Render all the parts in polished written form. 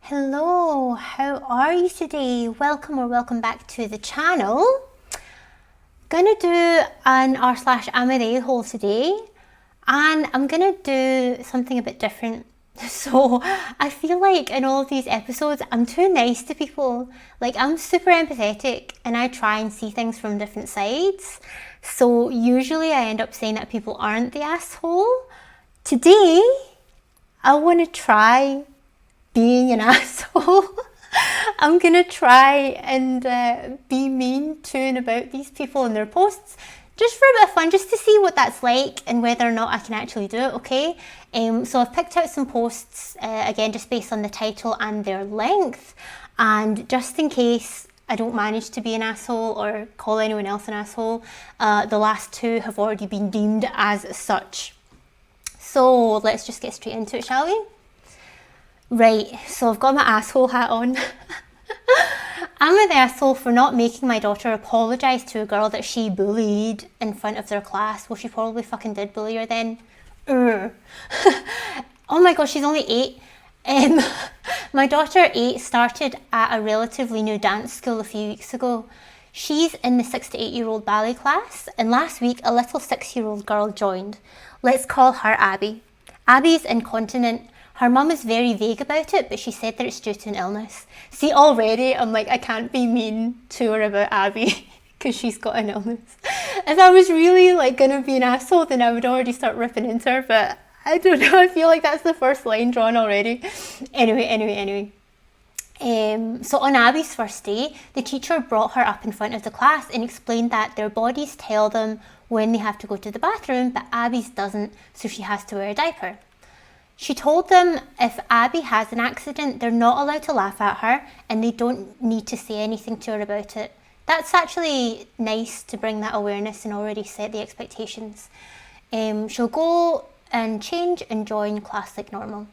Hello, how are you today? Welcome back to the channel. Gonna do an r/am a hole today, and I'm gonna do something a bit different. So I feel like in all of these episodes I'm too nice to people. Like, I'm super empathetic and I try and see things from different sides. So usually I end up saying that people aren't the asshole. Today I want to try being an asshole. I'm gonna try and be mean to and about these people and their posts, just for a bit of fun, just to see what that's like and whether or not I can actually do it, okay? So I've picked out some posts, again, just based on the title and their length, and just in case I don't manage to be an asshole or call anyone else an asshole, the last two have already been deemed as such. So let's just get straight into it, shall we? Right, so I've got my asshole hat on. I'm the asshole for not making my daughter apologise to a girl that she bullied in front of their class. Well, she probably fucking did bully her then. Oh my gosh, she's only 8. My daughter 8 started at a relatively new dance school a few weeks ago. She's in the 6 to 8-year-old ballet class, and last week a little 6-year-old girl joined. Let's call her Abby. Abby's incontinent. Her mum is very vague about it, but she said that it's due to an illness. See, already I'm like, I can't be mean to her about Abby because she's got an illness. If I was really like gonna be an asshole, then I would already start ripping into her, but I don't know, I feel like that's the first line drawn already. Anyway. So on Abby's first day, the teacher brought her up in front of the class and explained that their bodies tell them when they have to go to the bathroom, but Abby's doesn't, so she has to wear a diaper. She told them if Abby has an accident, they're not allowed to laugh at her and they don't need to say anything to her about it. That's actually nice to bring that awareness and already set the expectations. She'll go and change and join class like normal.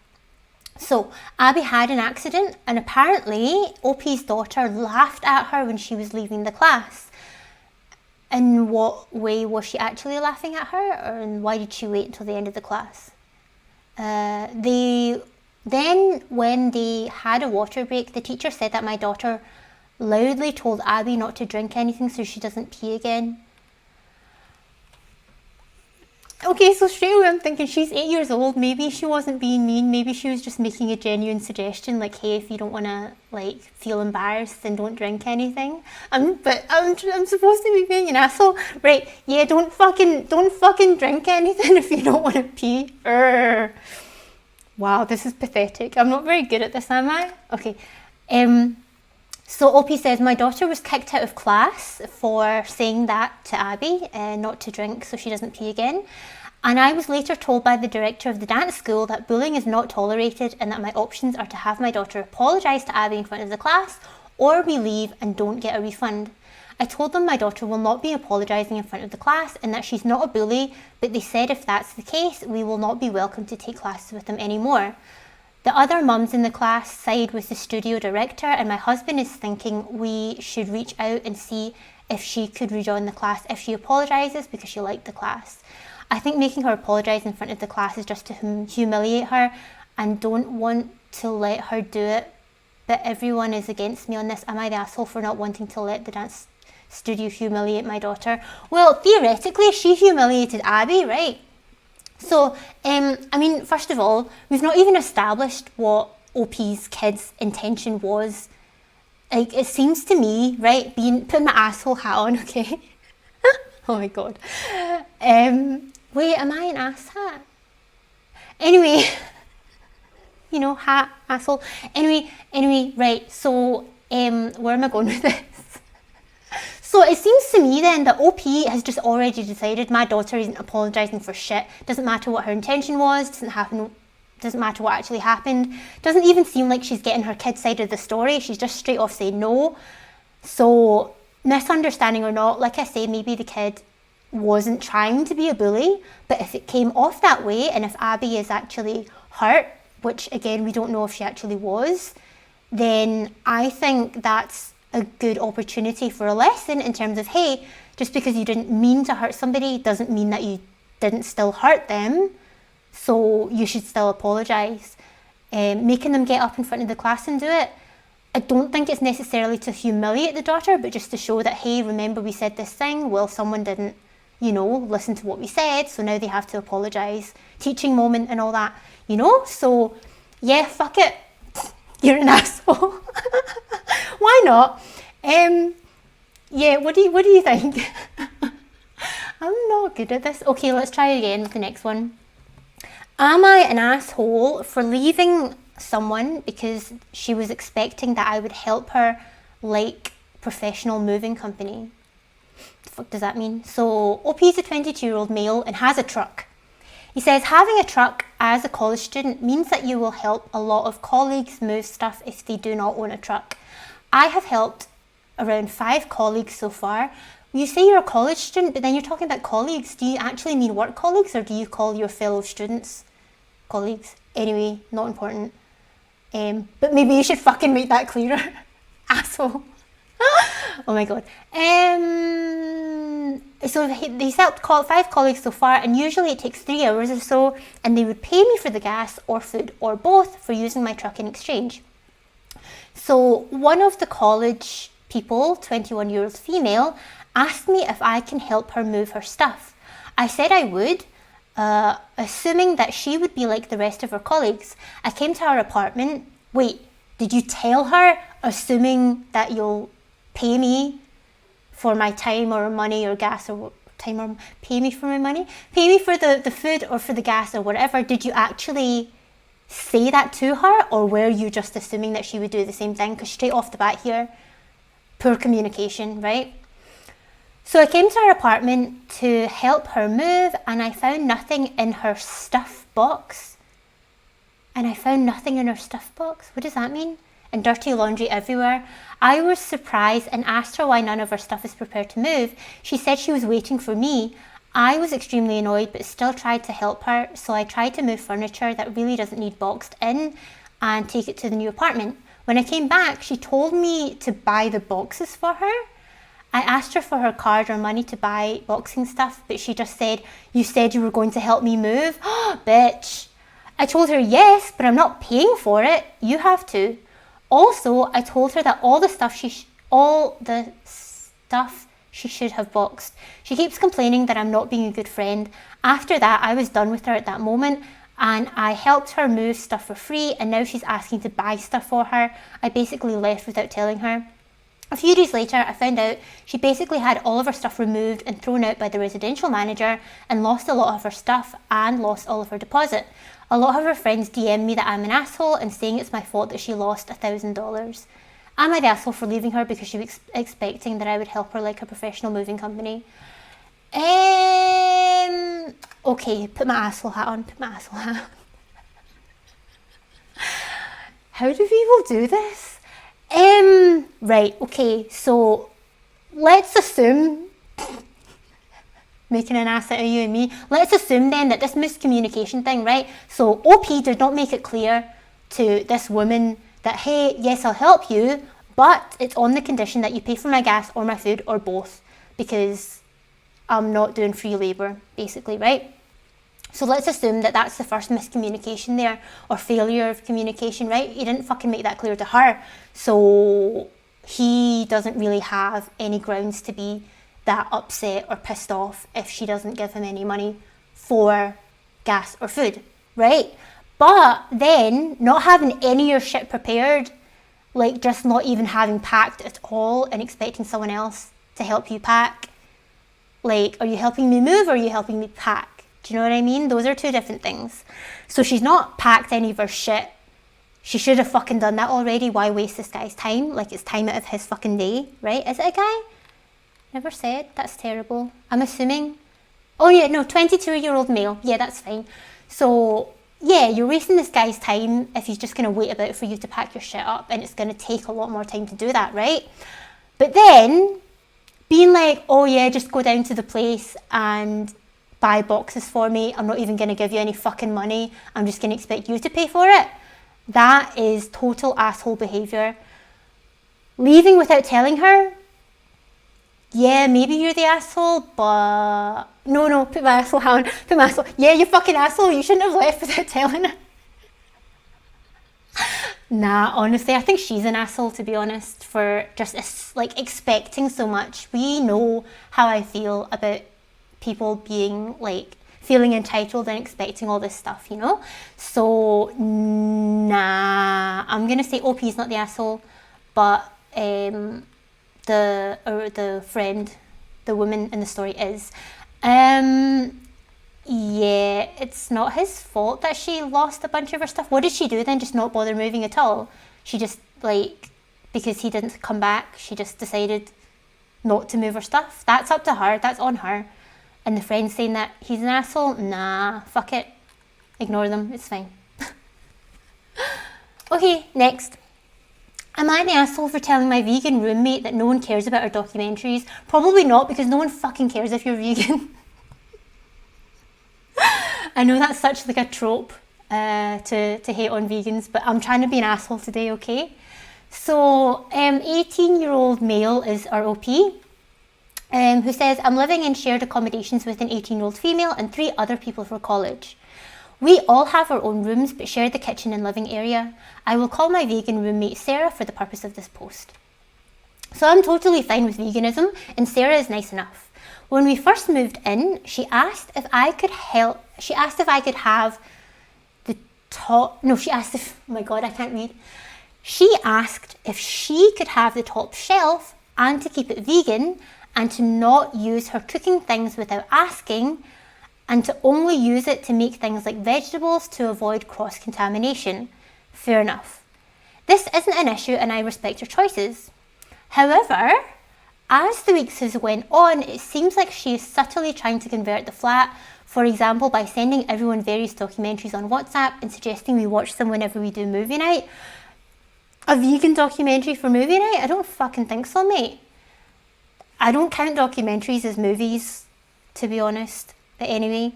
So Abby had an accident, and apparently OP's daughter laughed at her when she was leaving the class. In what way was she actually laughing at her, and why did she wait until the end of the class? When they had a water break, the teacher said that my daughter loudly told Abby not to drink anything so she doesn't pee again. Okay, so straight away I'm thinking she's 8 years old. Maybe she wasn't being mean. Maybe she was just making a genuine suggestion, like, hey, if you don't want to like feel embarrassed, then don't drink anything. But I'm supposed to be being an asshole, right? Yeah, don't fucking drink anything if you don't want to pee. Wow, this is pathetic. I'm not very good at this, am I? Okay. So OP says, my daughter was kicked out of class for saying that to Abby, not to drink so she doesn't pee again. And I was later told by the director of the dance school that bullying is not tolerated and that my options are to have my daughter apologise to Abby in front of the class, or we leave and don't get a refund. I told them my daughter will not be apologising in front of the class and that she's not a bully, but they said if that's the case, we will not be welcome to take classes with them anymore. The other mums in the class side with the studio director, and my husband is thinking we should reach out and see if she could rejoin the class if she apologises because she liked the class. I think making her apologise in front of the class is just to humiliate her, and don't want to let her do it. But everyone is against me on this. Am I the asshole for not wanting to let the dance studio humiliate my daughter? Well, theoretically, she humiliated Abby, right? So, I mean, first of all, we've not even established what OP's kid's intention was. Like, it seems to me, right, putting my asshole hat on, okay? Oh my god. Wait, am I an ass hat? Anyway, you know, hat, asshole. Anyway, right, so, where am I going with this? So it seems to me then that OP has just already decided my daughter isn't apologising for shit. Doesn't matter what her intention was, doesn't matter what actually happened. Doesn't even seem like she's getting her kid's side of the story. She's just straight off saying no. So, misunderstanding or not, like I say, maybe the kid wasn't trying to be a bully, but if it came off that way, and if Abby is actually hurt, which again we don't know if she actually was, then I think that's a good opportunity for a lesson in terms of, hey, just because you didn't mean to hurt somebody doesn't mean that you didn't still hurt them, so you should still apologise. making them get up in front of the class and do it. I don't think it's necessarily to humiliate the daughter, but just to show that, hey, remember we said this thing? Well, someone didn't, listen to what we said, so now they have to apologise. Teaching moment and all that, So, yeah, fuck it. You're an asshole. Why not? Yeah, what do you think? I'm not good at this. Okay, let's try again with the next one. Am I an asshole for leaving someone because she was expecting that I would help her, like professional moving company? The fuck does that mean? So OP is a 22-year-old male and has a truck. He says having a truck as a college student means that you will help a lot of colleagues move stuff if they do not own a truck. I have helped around 5 colleagues so far. You say you're a college student, but then you're talking about colleagues. Do you actually mean work colleagues, or do you call your fellow students colleagues? Anyway, not important. But maybe you should fucking make that clearer. Asshole. Oh my god. So he's helped 5 colleagues so far, and usually it takes 3 hours or so, and they would pay me for the gas or food or both for using my truck in exchange. So one of the college people, 21-year-old female, asked me if I can help her move her stuff. I said I would, assuming that she would be like the rest of her colleagues. I came to her apartment. Wait, did you tell her, assuming that you'll pay me for my time or money or gas or time, or pay me for my money? Pay me for the food or for the gas or whatever. Did you actually say that to her, or were you just assuming that she would do the same thing? Because straight off the bat here, poor communication, right? So I came to her apartment to help her move, and I found nothing in her stuff box. And I found nothing in her stuff box? What does that mean? And dirty laundry everywhere. I was surprised and asked her why none of her stuff is prepared to move. She said she was waiting for me. I was extremely annoyed, but still tried to help her. So I tried to move furniture that really doesn't need boxed in and take it to the new apartment. When I came back, she told me to buy the boxes for her. I asked her for her card or money to buy boxing stuff, but she just said, "You said you were going to help me move?" Bitch. I told her yes, but I'm not paying for it. You have to. Also, I told her that all the stuff she should have boxed. She keeps complaining that I'm not being a good friend. After that, I was done with her at that moment, and I helped her move stuff for free, and now she's asking to buy stuff for her. I basically left without telling her. A few days later, I found out she basically had all of her stuff removed and thrown out by the residential manager and lost a lot of her stuff and lost all of her deposit. A lot of her friends DM me that I'm an asshole and saying it's my fault that she lost $1,000. Am I the asshole for leaving her because she was expecting that I would help her like a professional moving company? Okay, put my asshole hat on, How do people do this? Right, okay, so let's assume, making an ass out of you and me, let's assume then that this miscommunication thing, right? So OP did not make it clear to this woman that, hey, yes, I'll help you, but it's on the condition that you pay for my gas or my food or both, because I'm not doing free labour, basically, right? So let's assume that that's the first miscommunication there, or failure of communication, right? He didn't fucking make that clear to her, so he doesn't really have any grounds to be that upset or pissed off if she doesn't give him any money for gas or food, right? But then not having any of your shit prepared, like just not even having packed at all and expecting someone else to help you pack. Like, are you helping me move or are you helping me pack? Do you know what I mean? Those are two different things. So she's not packed any of her shit. She should have fucking done that already. Why waste this guy's time? Like, it's time out of his fucking day, right? Is it a guy? Never said. That's terrible. I'm assuming. Oh yeah, no, 22-year-old male. Yeah, that's fine. So yeah, you're wasting this guy's time if he's just going to wait about for you to pack your shit up, and it's going to take a lot more time to do that, right? But then being like, oh yeah, just go down to the place and buy boxes for me. I'm not even going to give you any fucking money. I'm just going to expect you to pay for it. That is total asshole behaviour. Leaving without telling her, yeah, maybe you're the asshole, but no, put my asshole on, put my asshole. Yeah, you fucking asshole. You shouldn't have left without telling her. Nah, honestly, I think she's an asshole, to be honest, for just like expecting so much. We know how I feel about people being like feeling entitled and expecting all this stuff, you know? So, nah, I'm gonna say OP's not the asshole, but the friend, the woman in the story is. Yeah, it's not his fault that she lost a bunch of her stuff. What did she do then? Just not bother moving at all? She just, like, because he didn't come back, she just decided not to move her stuff. That's up to her. That's on her. And the friend saying that he's an asshole? Nah, fuck it. Ignore them. It's fine. Okay, next. Am I the asshole for telling my vegan roommate that no one cares about our documentaries? Probably not, because no one fucking cares if you're vegan. I know that's such like a trope to hate on vegans, but I'm trying to be an asshole today, okay? So, 18-year-old male is our OP, who says, I'm living in shared accommodations with an 18-year-old female and 3 other people for college. We all have our own rooms, but share the kitchen and living area. I will call my vegan roommate Sarah for the purpose of this post. So I'm totally fine with veganism, and Sarah is nice enough. When we first moved in, she asked if I could have the top, no, she asked if, oh my God, I can't read. She asked if she could have the top shelf and to keep it vegan and to not use her cooking things without asking and to only use it to make things like vegetables to avoid cross-contamination. Fair enough. This isn't an issue and I respect her choices. However, as the weeks has went on, it seems like she is subtly trying to convert the flat, for example, by sending everyone various documentaries on WhatsApp and suggesting we watch them whenever we do movie night. A vegan documentary for movie night? I don't fucking think so, mate. I don't count documentaries as movies, to be honest. But anyway,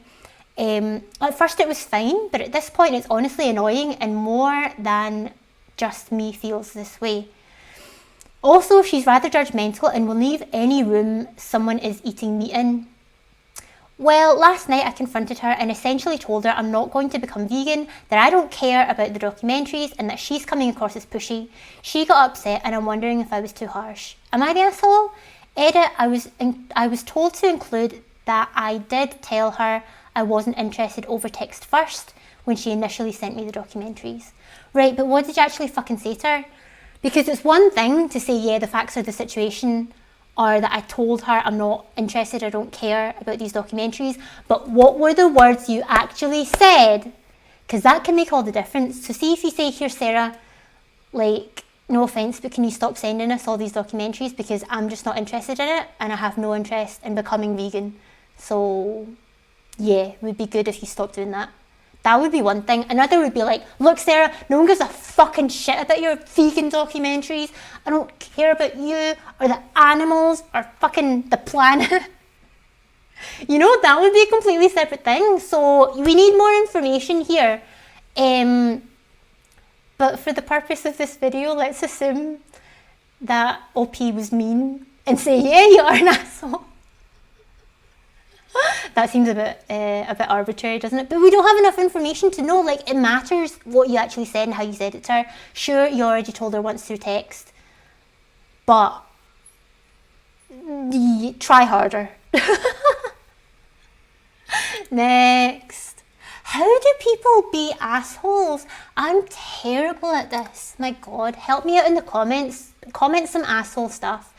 at first it was fine, but at this point it's honestly annoying and more than just me feels this way. Also, she's rather judgmental and will leave any room someone is eating meat in. Well, last night I confronted her and essentially told her I'm not going to become vegan, that I don't care about the documentaries and that she's coming across as pushy. She got upset and I'm wondering if I was too harsh. Am I the asshole? Edit, I was told to include that I did tell her I wasn't interested over text first when she initially sent me the documentaries. Right, but what did you actually fucking say to her? Because it's one thing to say, yeah, the facts of the situation, or that I told her I'm not interested, I don't care about these documentaries, but what were the words you actually said? Because that can make all the difference. So see if you say, here, Sarah, like, no offence, but can you stop sending us all these documentaries because I'm just not interested in it and I have no interest in becoming vegan. So, yeah, it would be good if you stopped doing that. That would be one thing. Another would be like, look, Sarah, no one gives a fucking shit about your vegan documentaries. I don't care about you or the animals or fucking the planet. You know, that would be a completely separate thing. So we need more information here. But for the purpose of this video, let's assume that OP was mean and say, yeah, you are an asshole. That seems a bit arbitrary, doesn't it? But we don't have enough information to know. Like, it matters what you actually said and how you said it to her. Sure, you already told her once through text, but try harder. Next. How do people be assholes? I'm terrible at this. My God, help me out in the comments. Comment some asshole stuff.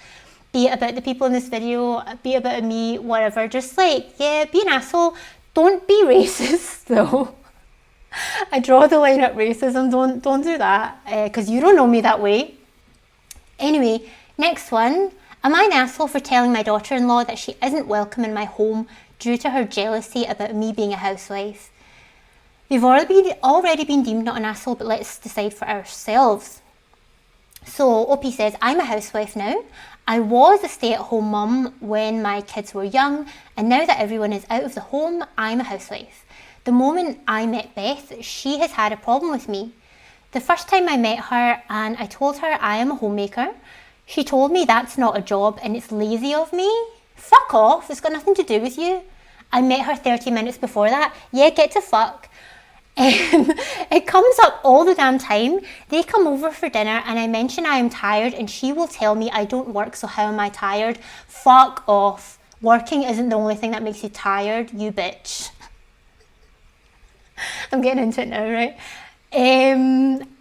Be it about the people in this video, be it about me, whatever. Just like, yeah, be an asshole. Don't be racist though. I draw the line at racism. Don't do that because you don't know me that way. Anyway, next one. Am I an asshole for telling my daughter-in-law that she isn't welcome in my home due to her jealousy about me being a housewife? We've already been deemed not an asshole, but let's decide for ourselves. So OP says, I'm a housewife now. I was a stay-at-home mum when my kids were young, and now that everyone is out of the home, I'm a housewife. The moment I met Beth, she has had a problem with me. The first time I met her and I told her I am a homemaker, she told me that's not a job and it's lazy of me. Fuck off, it's got nothing to do with you. I met her 30 minutes before that. Yeah, get to fuck. It comes up all the damn time. They come over for dinner and I mention I am tired and she will tell me I don't work, so how am I tired? Fuck off. Working isn't the only thing that makes you tired, you bitch. I'm getting into it now, right?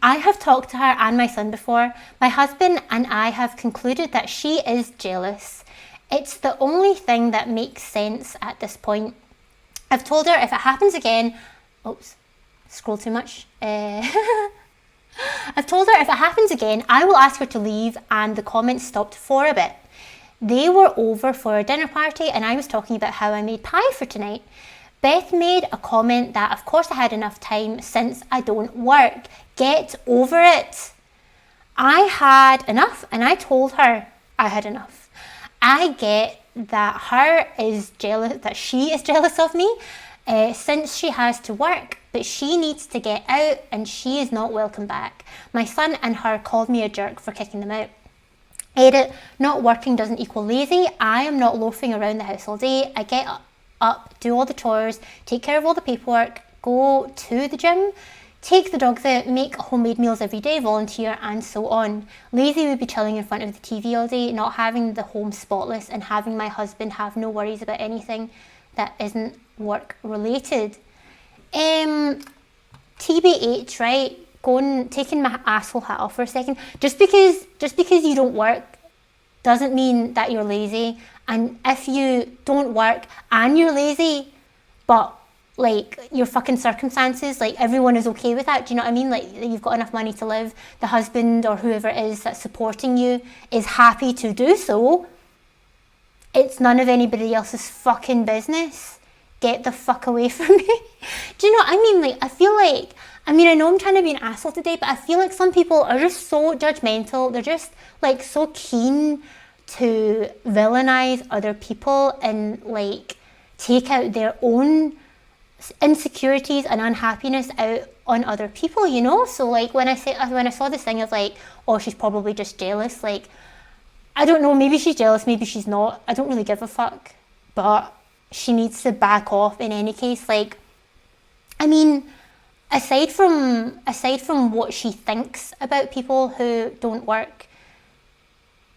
I have talked to her and my son before. My husband and I have concluded that she is jealous. It's the only thing that makes sense at this point. I've told her if it happens again, oops, scroll too much. I've told her if it happens again, I will ask her to leave, and the comments stopped for a bit. They were over for a dinner party and I was talking about how I made pie for tonight. Beth made a comment that of course I had enough time since I don't work. Get over it. I had enough and I told her I had enough. I get that she is jealous of me since she has to work, but she needs to get out and she is not welcome back. My son and her called me a jerk for kicking them out. Edit, not working doesn't equal lazy. I am not loafing around the house all day. I get up, do all the chores, take care of all the paperwork, go to the gym, take the dogs out, make homemade meals every day, volunteer, and so on. Lazy would be chilling in front of the TV all day, not having the home spotless, and having my husband have no worries about anything that isn't work related. TBH, right? Taking my asshole hat off for a second. Just because you don't work doesn't mean that you're lazy. And if you don't work and you're lazy, but like your fucking circumstances, like everyone is okay with that, do you know what I mean? Like you've got enough money to live, the husband or whoever it is that's supporting you is happy to do so, it's none of anybody else's fucking business. Get the fuck away from me. Do you know what I mean? Like I know I'm trying to be an asshole today, but I feel like some people are just so judgmental. They're just like so keen to villainize other people and like take out their own insecurities and unhappiness out on other people, you know? So like when I saw this thing of like, oh, she's probably just jealous, like I don't know, maybe she's jealous, maybe she's not. I don't really give a fuck. But she needs to back off in any case. Like, I mean, aside from what she thinks about people who don't work,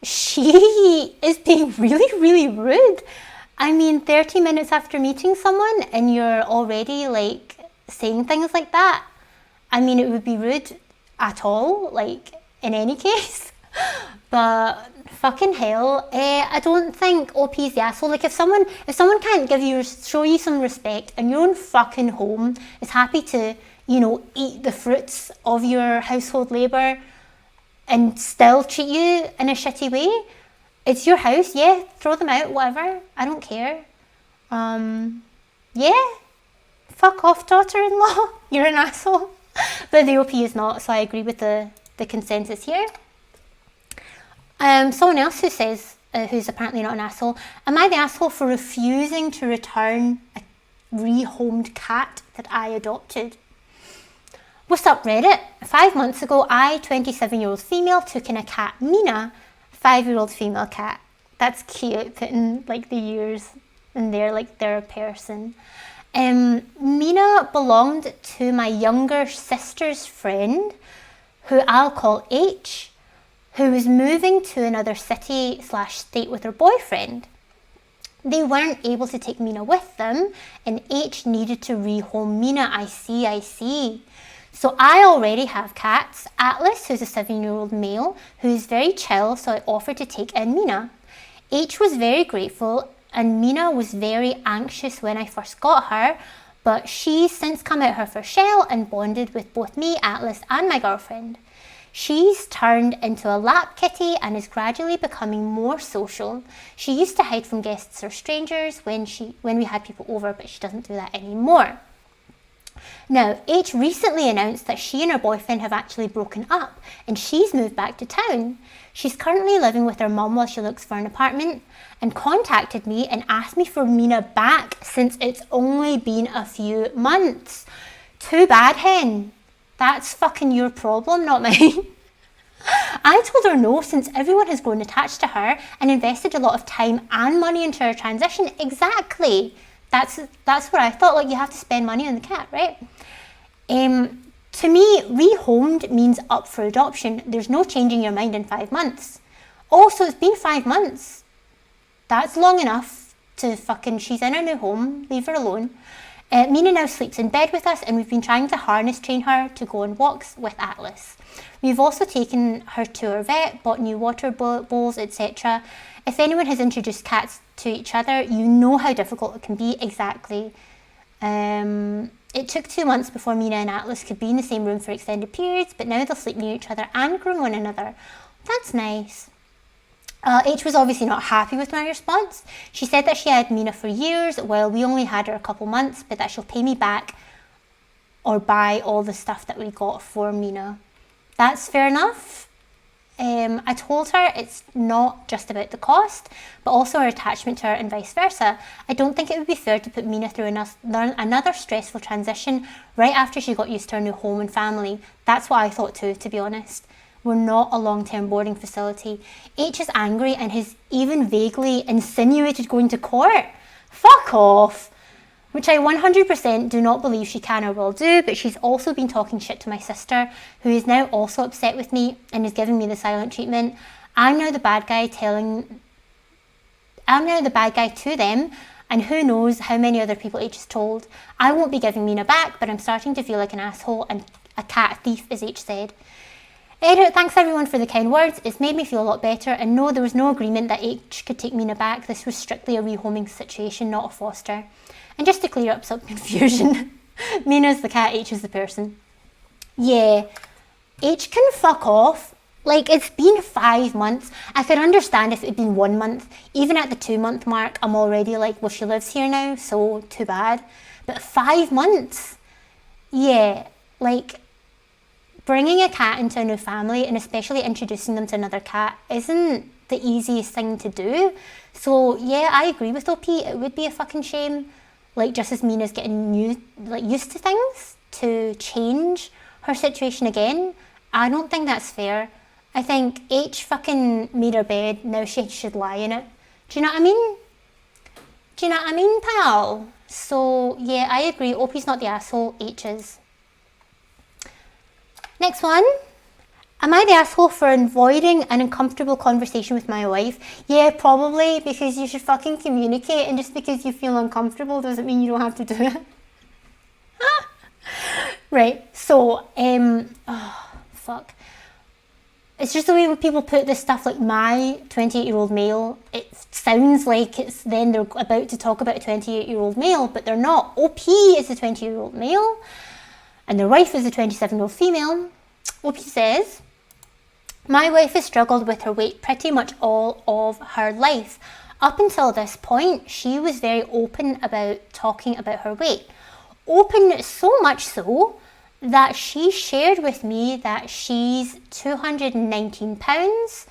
she is being really, really rude. I mean, 30 minutes after meeting someone and you're already like saying things like that. I mean, it would be rude at all, like in any case. But fucking hell, I don't think OP's the asshole. Like if someone can't show you some respect and your own fucking home is happy to, you know, eat the fruits of your household labour and still treat you in a shitty way, it's your house, yeah, throw them out, whatever, I don't care. Yeah, fuck off, daughter-in-law, you're an asshole. But the OP is not, so I agree with the consensus here. Someone else who says, who's apparently not an asshole, am I the asshole for refusing to return a rehomed cat that I adopted? What's up, Reddit? 5 months ago, I, 27-year-old female, took in a cat, Mina, 5-year-old female cat. That's cute, putting like the years in there like they're a person. Mina belonged to my younger sister's friend, who I'll call H, who was moving to another city/state with her boyfriend. They weren't able to take Mina with them, and H needed to rehome Mina. I see. So I already have cats. Atlas, who's a 7-year-old male, who's very chill, so I offered to take in Mina. H was very grateful, and Mina was very anxious when I first got her, but she's since come out her first shell and bonded with both me, Atlas, and my girlfriend. She's turned into a lap kitty and is gradually becoming more social. She used to hide from guests or strangers when we had people over, but she doesn't do that anymore. Now, H recently announced that she and her boyfriend have actually broken up and she's moved back to town. She's currently living with her mum while she looks for an apartment and contacted me and asked me for Mina back since it's only been a few months. Too bad, hen. That's fucking your problem, not mine. I told her no, since everyone has grown attached to her and invested a lot of time and money into her transition. Exactly. That's what I thought. Like, you have to spend money on the cat, right? To me, rehomed means up for adoption. There's no changing your mind in 5 months. Also, it's been 5 months. That's long enough to fucking, she's in her new home, leave her alone. Mina now sleeps in bed with us, and we've been trying to harness train her to go on walks with Atlas. We've also taken her to our vet, bought new water bowls, etc. If anyone has introduced cats to each other, you know how difficult it can be. Exactly. It took 2 months before Mina and Atlas could be in the same room for extended periods, but now they'll sleep near each other and groom one another. That's nice. H was obviously not happy with my response. She said that she had Mina for years, while we only had her a couple months, but that she'll pay me back or buy all the stuff that we got for Mina. That's fair enough. I told her it's not just about the cost, but also her attachment to her and vice versa. I don't think it would be fair to put Mina through another stressful transition right after she got used to her new home and family. That's what I thought too, to be honest. We're not a long-term boarding facility. H is angry and has even vaguely insinuated going to court. Fuck off. Which I 100% do not believe she can or will do, but she's also been talking shit to my sister, who is now also upset with me and is giving me the silent treatment. I'm now the bad guy to them, and who knows how many other people H has told. I won't be giving Mina back, but I'm starting to feel like an asshole and a cat thief, as H said. Edit, thanks everyone for the kind words. It's made me feel a lot better, and no, there was no agreement that H could take Mina back. This was strictly a rehoming situation, not a foster. And just to clear up some confusion, Mina's the cat, H is the person. Yeah, H can fuck off. Like, it's been 5 months. I could understand if it had been 1 month. Even at the 2 month mark, I'm already like, well, she lives here now, so too bad. But 5 months? Yeah, like, bringing a cat into a new family, and especially introducing them to another cat, isn't the easiest thing to do. So yeah, I agree with OP. It would be a fucking shame, like, just as Mina's getting used to things, to change her situation again. I don't think that's fair. I think H fucking made her bed, now she should lie in it. Do you know what I mean? Do you know what I mean, pal? So yeah, I agree. OP's not the asshole, H is. Next one. Am I the asshole for avoiding an uncomfortable conversation with my wife? Yeah, probably, because you should fucking communicate, and just because you feel uncomfortable doesn't mean you don't have to do it. Right, so, fuck. It's just the way when people put this stuff like my 28-year-old male, it sounds like it's then they're about to talk about a 28-year-old male, but they're not. OP is a 20-year-old male, and their wife is a 27-year-old female. OP says, my wife has struggled with her weight pretty much all of her life. Up until this point, she was very open about talking about her weight. Open so much so that she shared with me that she's 219 pounds.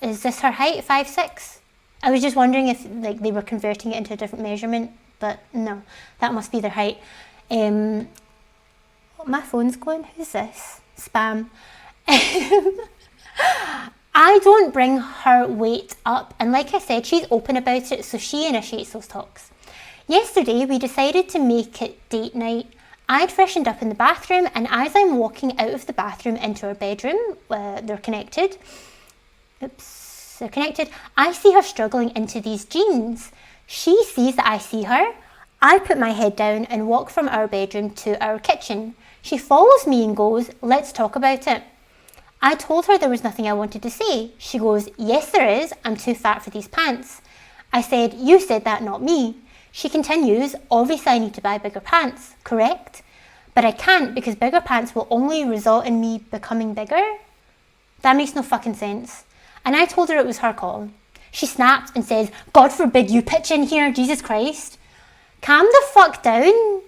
Is this her height, 5'6"? I was just wondering if like they were converting it into a different measurement, but no, that must be their height. My phone's going, who's this? Spam. I don't bring her weight up, and like I said, she's open about it, so she initiates those talks. Yesterday, we decided to make it date night. I'd freshened up in the bathroom, and as I'm walking out of the bathroom into her bedroom, they're connected. Oops, they're connected. I see her struggling into these jeans. She sees that I see her. I put my head down and walk from our bedroom to our kitchen. She follows me and goes, let's talk about it. I told her there was nothing I wanted to say. She goes, yes there is, I'm too fat for these pants. I said, you said that, not me. She continues, obviously I need to buy bigger pants, correct? But I can't because bigger pants will only result in me becoming bigger. That makes no fucking sense. And I told her it was her call. She snapped and says, God forbid you pitch in here, Jesus Christ. Calm the fuck down.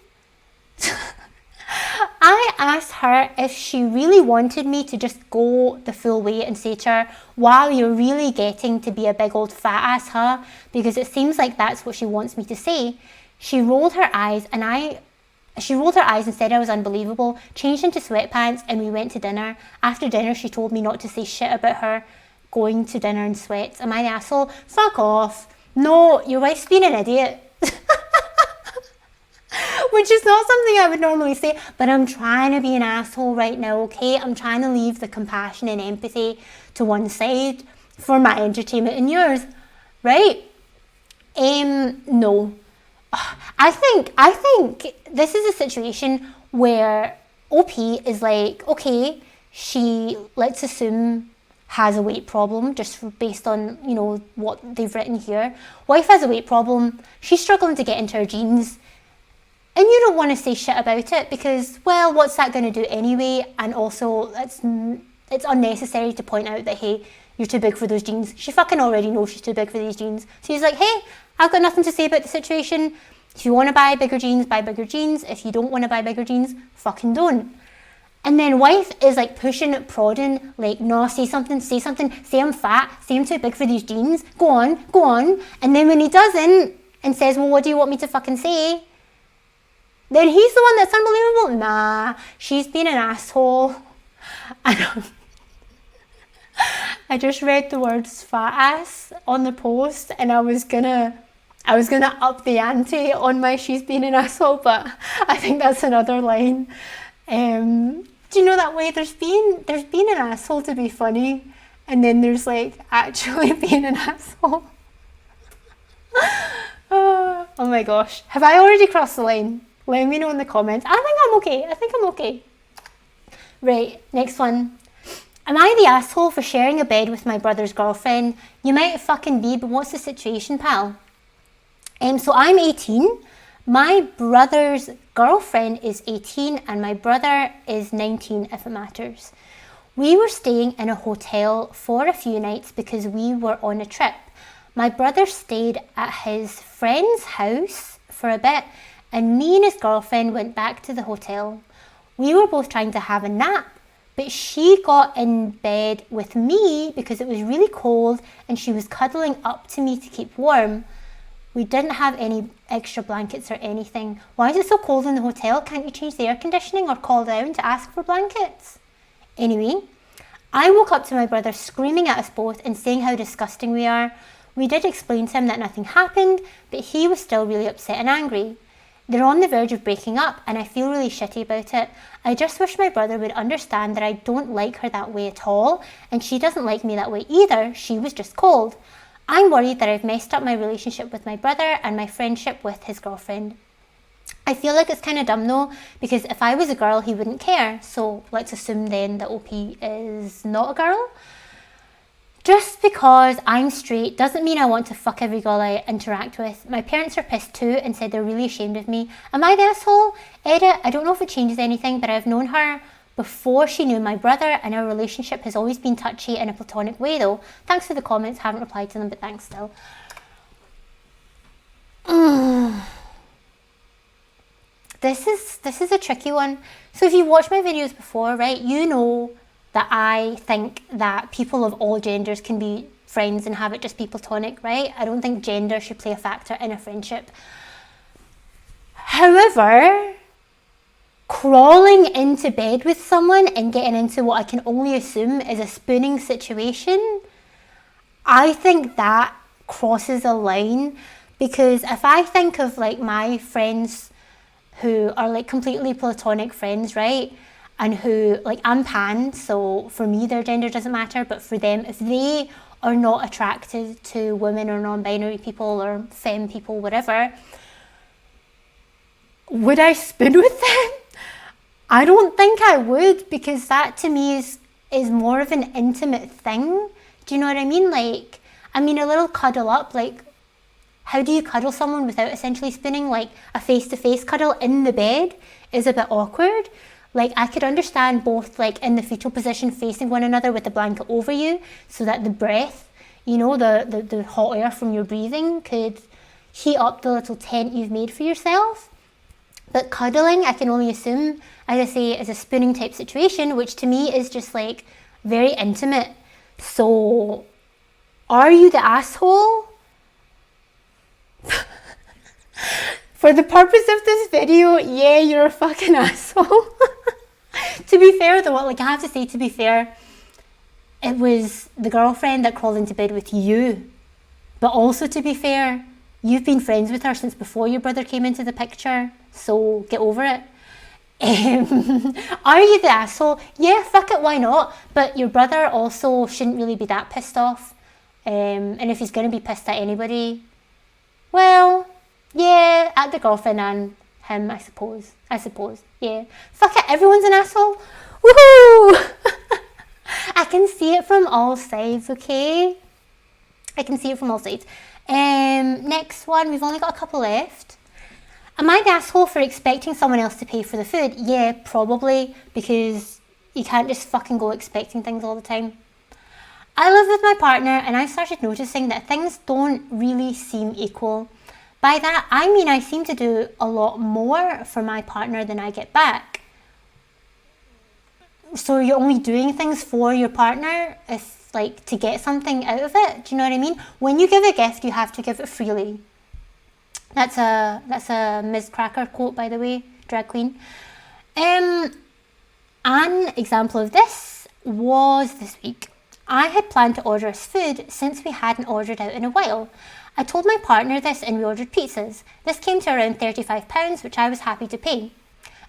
I asked her if she really wanted me to just go the full way and say to her, wow, you're really getting to be a big old fat ass, huh? Because it seems like that's what she wants me to say. She rolled her eyes and said I was unbelievable, changed into sweatpants, and we went to dinner. After dinner, she told me not to say shit about her going to dinner in sweats. Am I the asshole? Fuck off. No, your wife's been an idiot. which is not something I would normally say, but I'm trying to be an asshole right now, okay? I'm trying to leave the compassion and empathy to one side for my entertainment and yours, right? No. I think this is a situation where OP is like, okay, she, let's assume, has a weight problem, just based on, you know, what they've written here. Wife has a weight problem, she's struggling to get into her jeans, and you don't want to say shit about it because, well, what's that going to do anyway? And also, it's unnecessary to point out that, hey, you're too big for those jeans. She fucking already knows she's too big for these jeans. So he's like, hey, I've got nothing to say about the situation. If you want to buy bigger jeans, buy bigger jeans. If you don't want to buy bigger jeans, fucking don't. And then wife is like pushing, prodding, like, no, say something, say I'm fat, say I'm too big for these jeans, go on. And then when he doesn't and says, well, what do you want me to fucking say? Then he's the one that's unbelievable. Nah, she's been an asshole. I just read the words fat ass on the post and I was gonna up the ante on my she's been an asshole, but I think that's another line. Do you know that way? There's been an asshole to be funny, and then there's like actually being an asshole. Oh my gosh. Have I already crossed the line? Let me know in the comments. I think I'm okay. Right, next one. Am I the asshole for sharing a bed with my brother's girlfriend? You might fucking be, but what's the situation, pal? So I'm 18. My brother's girlfriend is 18 and my brother is 19, if it matters. We were staying in a hotel for a few nights because we were on a trip. My brother stayed at his friend's house for a bit and me and his girlfriend went back to the hotel. We were both trying to have a nap, but she got in bed with me because it was really cold and she was cuddling up to me to keep warm. We didn't have any extra blankets or anything. Why is it so cold in the hotel? Can't you change the air conditioning or call down to ask for blankets? Anyway, I woke up to my brother screaming at us both and saying how disgusting we are. We did explain to him that nothing happened, but he was still really upset and angry. They're on the verge of breaking up and I feel really shitty about it. I just wish my brother would understand that I don't like her that way at all and she doesn't like me that way either. She was just cold. I'm worried that I've messed up my relationship with my brother and my friendship with his girlfriend. I feel like it's kind of dumb though, because if I was a girl, he wouldn't care. So let's assume then that OP is not a girl. Just because I'm straight doesn't mean I want to fuck every girl I interact with. My parents are pissed too and said they're really ashamed of me. Am I the asshole? Edit, I don't know if it changes anything, but I've known her before she knew my brother and our relationship has always been touchy in a platonic way though. Thanks for the comments, haven't replied to them, but thanks still. This is a tricky one. So if you watched my videos before, right, you know that I think that people of all genders can be friends and have it just be platonic, right? I don't think gender should play a factor in a friendship. However, crawling into bed with someone and getting into what I can only assume is a spooning situation, I think that crosses a line, because if I think of like my friends who are like completely platonic friends, right, and who, like, I'm pan, so for me their gender doesn't matter, but for them, if they are not attracted to women or non-binary people or femme people, whatever, would I spoon with them? I don't think I would, because that to me is more of an intimate thing. Do you know what I mean? Like, I mean, a little cuddle up, like, how do you cuddle someone without essentially spooning? Like, a face-to-face cuddle in the bed is a bit awkward. Like, I could understand both, like, in the fetal position facing one another with the blanket over you so that the breath, you know, the hot air from your breathing could heat up the little tent you've made for yourself. But cuddling, I can only assume, as I say, is a spooning type situation, which to me is just, like, very intimate. So, are you the asshole? For the purpose of this video, yeah, you're a fucking asshole. To be fair though, like, I have to say, to be fair, it was the girlfriend that crawled into bed with you. But also, to be fair, you've been friends with her since before your brother came into the picture. so get over it. Are you the asshole? Yeah, fuck it, why not? But your brother also shouldn't really be that pissed off. And if he's going to be pissed at anybody, well, yeah, at the girlfriend and him, I suppose. Yeah. Fuck it, everyone's an asshole. Woohoo! I can see it from all sides, okay? I can see it from all sides. Next one, we've only got a couple left. Am I the asshole for expecting someone else to pay for the food? Yeah, probably, because you can't just fucking go expecting things all the time. I live with my partner and I started noticing that things don't really seem equal. By that, I mean I seem to do a lot more for my partner than I get back. So you're only doing things for your partner if, like, to get something out of it. Do you know what I mean? When you give a gift, you have to give it freely. That's a Ms. Cracker quote, by the way, drag queen. An example of this was this week. I had planned to order us food since we hadn't ordered out in a while. I told my partner this and we ordered pizzas. This came to around £35, which I was happy to pay.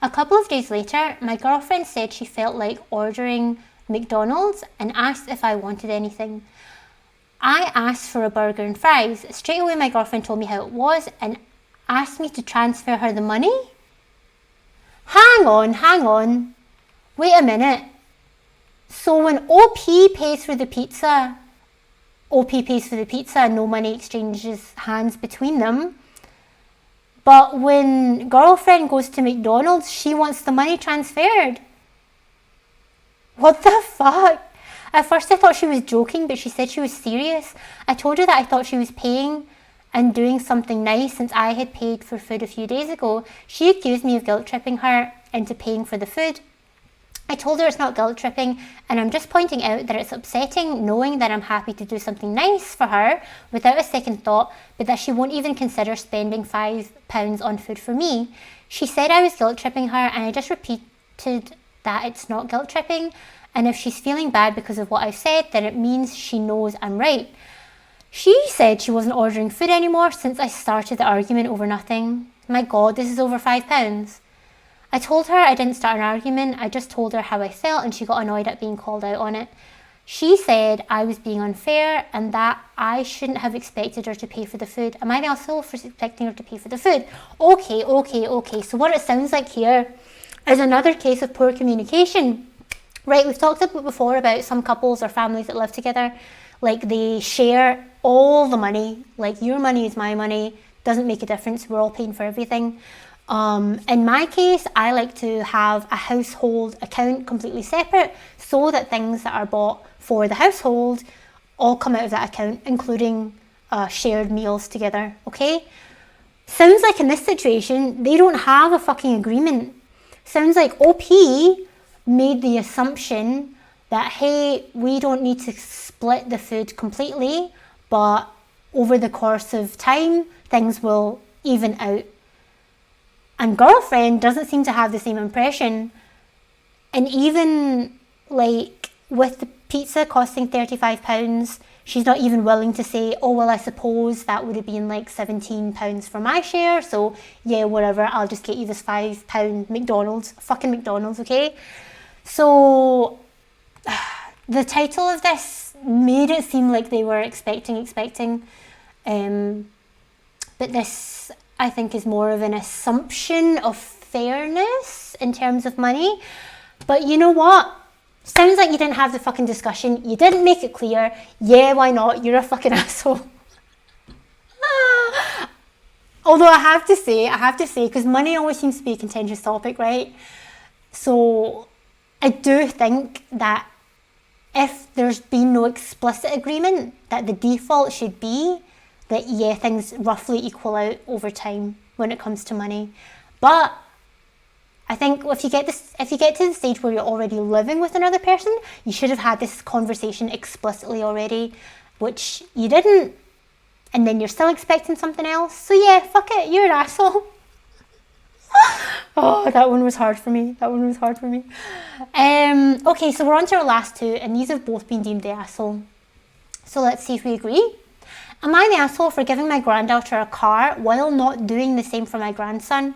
A couple of days later, my girlfriend said she felt like ordering McDonald's and asked if I wanted anything. I asked for a burger and fries. Straight away my girlfriend told me how it was and asked me to transfer her the money. Hang on. Wait a minute. So when OP pays for the pizza, no money exchanges hands between them. But when girlfriend goes to McDonald's, she wants the money transferred. What the fuck? At first I thought she was joking, but she said she was serious. I told her that I thought she was paying and doing something nice since I had paid for food a few days ago. She accused me of guilt tripping her into paying for the food. I told her it's not guilt tripping and I'm just pointing out that it's upsetting knowing that I'm happy to do something nice for her without a second thought, but that she won't even consider spending £5 on food for me. She said I was guilt tripping her and I just repeated that it's not guilt tripping, and if she's feeling bad because of what I've said, then it means she knows I'm right. She said she wasn't ordering food anymore since I started the argument over nothing. My God, this is over £5. I told her I didn't start an argument, I just told her how I felt and she got annoyed at being called out on it. She said I was being unfair and that I shouldn't have expected her to pay for the food. Am I the asshole for expecting her to pay for the food? Okay. So what it sounds like here is another case of poor communication. Right, we've talked about before about some couples or families that live together, like they share all the money, like your money is my money, doesn't make a difference, we're all paying for everything. In my case, I like to have a household account completely separate so that things that are bought for the household all come out of that account, including shared meals together, okay? Sounds like in this situation, they don't have a fucking agreement. Sounds like OP made the assumption that, hey, we don't need to split the food completely, but over the course of time, things will even out. And girlfriend doesn't seem to have the same impression. And even like with the pizza costing £35, she's not even willing to say, oh, well, I suppose that would have been like £17 for my share. So yeah, whatever, I'll just get you this £5 McDonald's, fucking McDonald's, okay? So the title of this made it seem like they were expecting. But this, I think, is more of an assumption of fairness in terms of money. But you know what? Sounds like you didn't have the fucking discussion. You didn't make it clear. Yeah, why not? You're a fucking asshole. Although I have to say, because money always seems to be a contentious topic, right? So I do think that if there's been no explicit agreement, that the default should be that, yeah, things roughly equal out over time when it comes to money. But I think if you get to the stage where you're already living with another person, you should have had this conversation explicitly already, which you didn't, and then you're still expecting something else. So yeah, fuck it, you're an asshole. Oh, that one was hard for me. Okay, so we're on to our last two, and these have both been deemed the asshole. So let's see if we agree. Am I the asshole for giving my granddaughter a car while not doing the same for my grandson?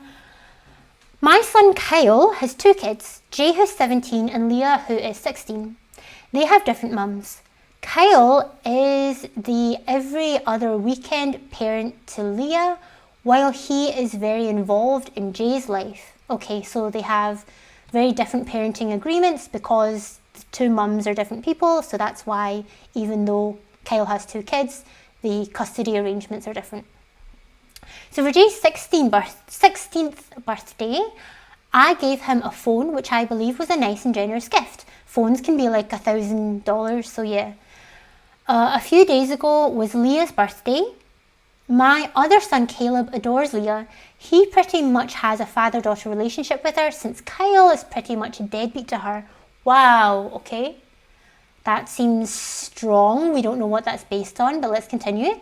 My son Kyle has 2 kids, Jay who's 17 and Leah who is 16. They have different mums. Kyle is the every other weekend parent to Leah, while he is very involved in Jay's life. Okay, so they have very different parenting agreements because the 2 mums are different people, so that's why even though Kyle has 2 kids, the custody arrangements are different. So for Jay's 16th birthday, I gave him a phone, which I believe was a nice and generous gift. Phones can be like $1,000, so yeah. A few days ago was Leah's birthday. My other son Caleb adores Leah. He pretty much has a father-daughter relationship with her since Kyle is pretty much a deadbeat to her. Wow, okay. That seems strong. We don't know what that's based on, but let's continue.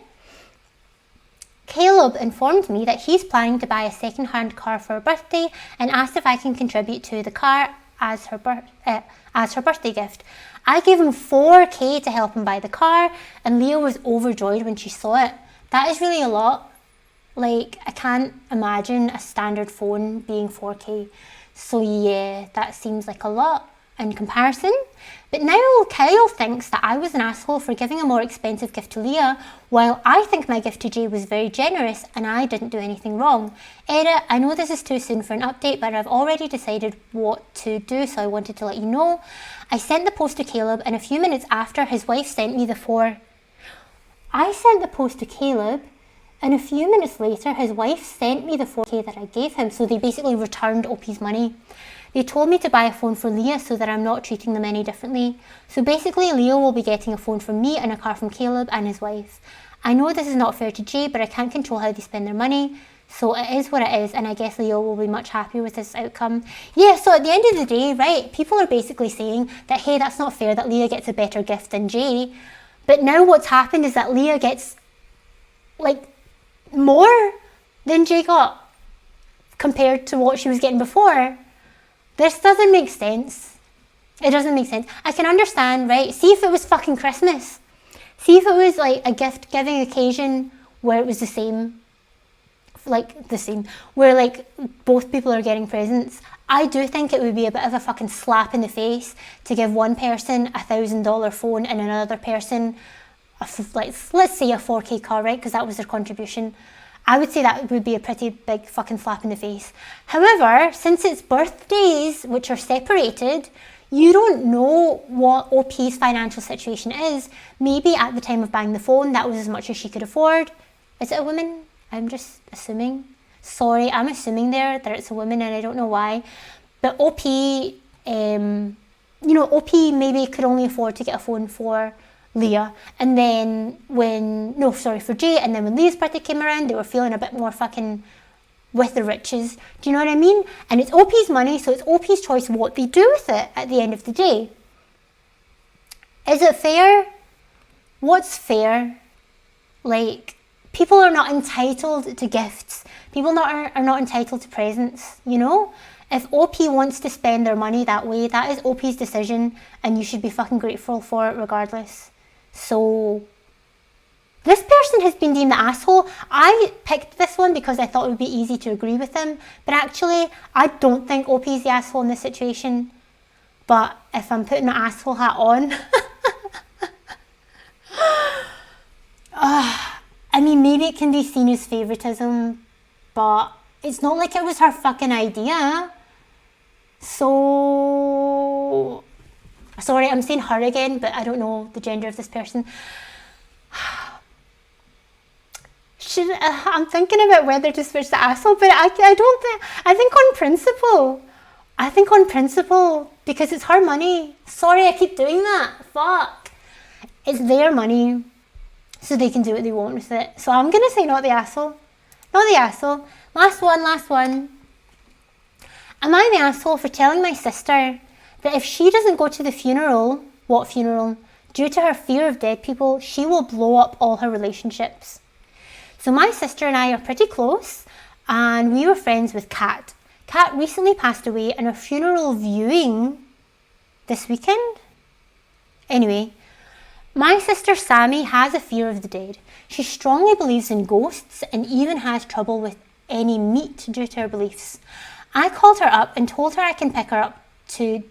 Caleb informed me that he's planning to buy a second-hand car for her birthday and asked if I can contribute to the car as her birthday gift. I gave him $4,000 to help him buy the car, and Leah was overjoyed when she saw it. That is really a lot. Like, I can't imagine a standard phone being $4,000. So yeah, that seems like a lot in comparison. But now Kyle thinks that I was an asshole for giving a more expensive gift to Leah, while I think my gift to Jay was very generous and I didn't do anything wrong. Edit, I know this is too soon for an update, but I've already decided what to do, so I wanted to let you know. I sent the post to Caleb, and a few minutes after, his wife sent me the I sent the post to Caleb, and a few minutes later, his wife sent me the $4,000 that I gave him, so they basically returned OP's money. They told me to buy a phone for Leah so that I'm not treating them any differently. So basically, Leah will be getting a phone from me and a car from Caleb and his wife. I know this is not fair to Jay, but I can't control how they spend their money. So it is what it is, and I guess Leah will be much happier with this outcome. Yeah, so at the end of the day, right, people are basically saying that, hey, that's not fair that Leah gets a better gift than Jay. But now what's happened is that Leah gets, like, more than Jay got compared to what she was getting before. This doesn't make sense. It doesn't make sense. I can understand, right? See if it was fucking Christmas. See if it was like a gift giving occasion where it was the same. Where like both people are getting presents. I do think it would be a bit of a fucking slap in the face to give one person a $1,000 phone and another person, let's say a $4,000 car, right? Because that was their contribution. I would say that would be a pretty big fucking slap in the face. However, since it's birthdays, which are separated, you don't know what OP's financial situation is. Maybe at the time of buying the phone, that was as much as she could afford. Is it a woman? I'm just assuming. Sorry, I'm assuming there that it's a woman and I don't know why. But OP, OP maybe could only afford to get a phone for Leah, and then for Jay, and then when Leah's birthday came around, they were feeling a bit more fucking with the riches. Do you know what I mean? And it's OP's money, so it's OP's choice what they do with it at the end of the day. Is it fair? What's fair? Like, people are not entitled to gifts. People are not entitled to presents, you know? If OP wants to spend their money that way, that is OP's decision, and you should be fucking grateful for it regardless. So, this person has been deemed the asshole. I picked this one because I thought it would be easy to agree with him. But actually, I don't think OP is the asshole in this situation. But if I'm putting an asshole hat on... I mean, maybe it can be seen as favoritism. But it's not like it was her fucking idea. So... Sorry, I'm saying her again, but I don't know the gender of this person. I'm thinking about whether to switch to asshole, but I don't think... I think on principle, because it's her money. Sorry, I keep doing that. Fuck. It's their money, so they can do what they want with it. So I'm going to say not the asshole. Not the asshole. Last one. Am I the asshole for telling my sister that if she doesn't go to the funeral, what funeral? Due to her fear of dead people, she will blow up all her relationships. So my sister and I are pretty close, and we were friends with Kat. Kat recently passed away, and her funeral viewing this weekend. Anyway, my sister Sammy has a fear of the dead. She strongly believes in ghosts and even has trouble with any meat due to her beliefs. I called her up and told her I can pick her up to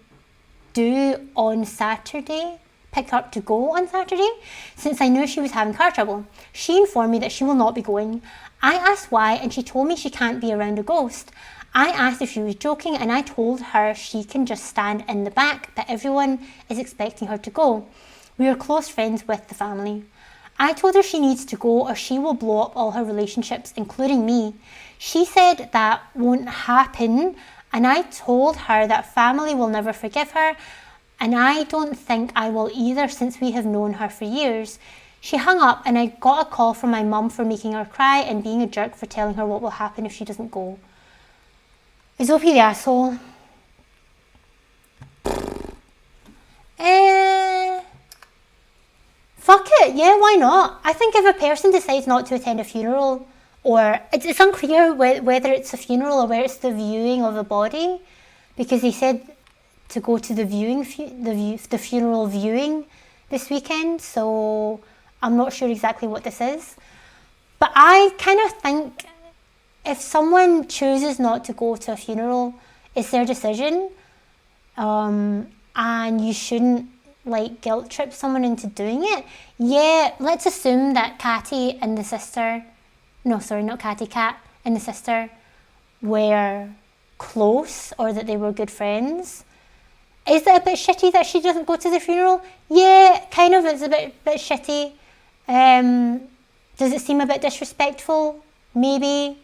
do on Saturday, pick her up to go on Saturday, since I knew she was having car trouble. She informed me that she will not be going. I asked why, and she told me she can't be around a ghost. I asked if she was joking, and I told her she can just stand in the back, but everyone is expecting her to go. We are close friends with the family. I told her she needs to go or she will blow up all her relationships, including me. She said that won't happen, and I told her that family will never forgive her, and I don't think I will either, since we have known her for years. She hung up, and I got a call from my mum for making her cry and being a jerk for telling her what will happen if she doesn't go. Is OP the asshole? Fuck it, yeah, why not? I think if a person decides not to attend a funeral, or it's unclear whether it's a funeral or whether it's the viewing of a body, because he said to go to the funeral viewing this weekend, so I'm not sure exactly what this is. But I kind of think if someone chooses not to go to a funeral, it's their decision, and you shouldn't like guilt trip someone into doing it. Yeah, let's assume that Catty and the sister, no sorry, not Catty, Cat and the sister were close, or that they were good friends. Is it a bit shitty that she doesn't go to the funeral? Yeah, kind of, it's a bit shitty. Does it seem a bit disrespectful? Maybe.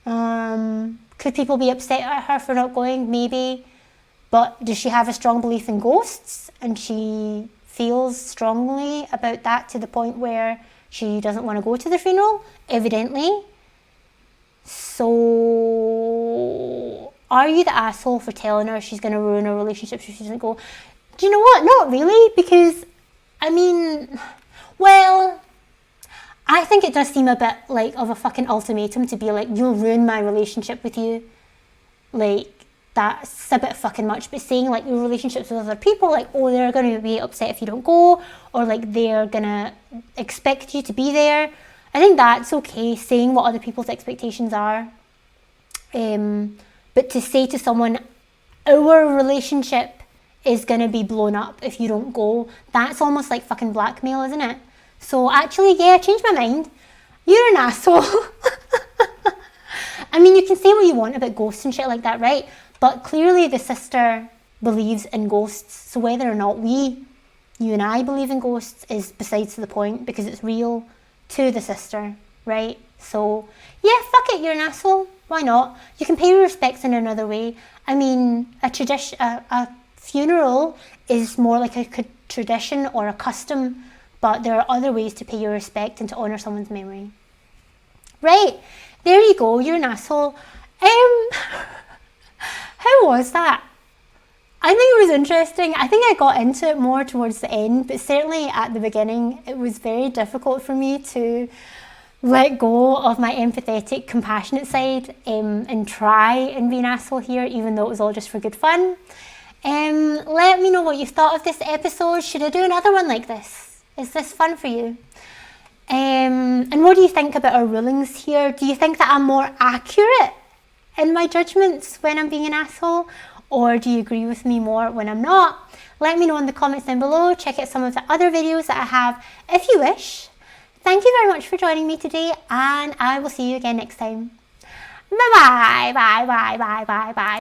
Could people be upset at her for not going? Maybe. But does she have a strong belief in ghosts, and she feels strongly about that to the point where she doesn't want to go to the funeral? Evidently. So, are you the asshole for telling her she's going to ruin her relationship if she doesn't go? Do you know what? Not really, because, I mean, well, I think it does seem a bit like of a fucking ultimatum to be like, you'll ruin my relationship with you. Like, that's a bit fucking much. But saying like your relationships with other people, like, oh, they're going to be upset if you don't go, or like they're going to expect you to be there, I think that's okay, saying what other people's expectations are. But to say to someone, our relationship is going to be blown up if you don't go, that's almost like fucking blackmail, isn't it? So actually, yeah, I changed my mind. You're an asshole. I mean, you can say what you want about ghosts and shit like that, right? But clearly the sister believes in ghosts. So whether or not you and I believe in ghosts is besides the point, because it's real to the sister, right? So yeah, fuck it, you're an asshole. Why not? You can pay your respects in another way. I mean, a funeral is more like a tradition or a custom, but there are other ways to pay your respect and to honour someone's memory. Right, there you go, you're an asshole. How was that? I think it was interesting. I think I got into it more towards the end, but certainly at the beginning it was very difficult for me to let go of my empathetic, compassionate side and try and be an asshole here, even though it was all just for good fun. Let me know what you thought of this episode. Should I do another one like this? Is this fun for you? And what do you think about our rulings here? Do you think that I'm more accurate in my judgments when I'm being an asshole? Or do you agree with me more when I'm not? Let me know in the comments down below. Check out some of the other videos that I have if you wish. Thank you very much for joining me today, and I will see you again next time. Bye bye, bye bye, bye bye, bye.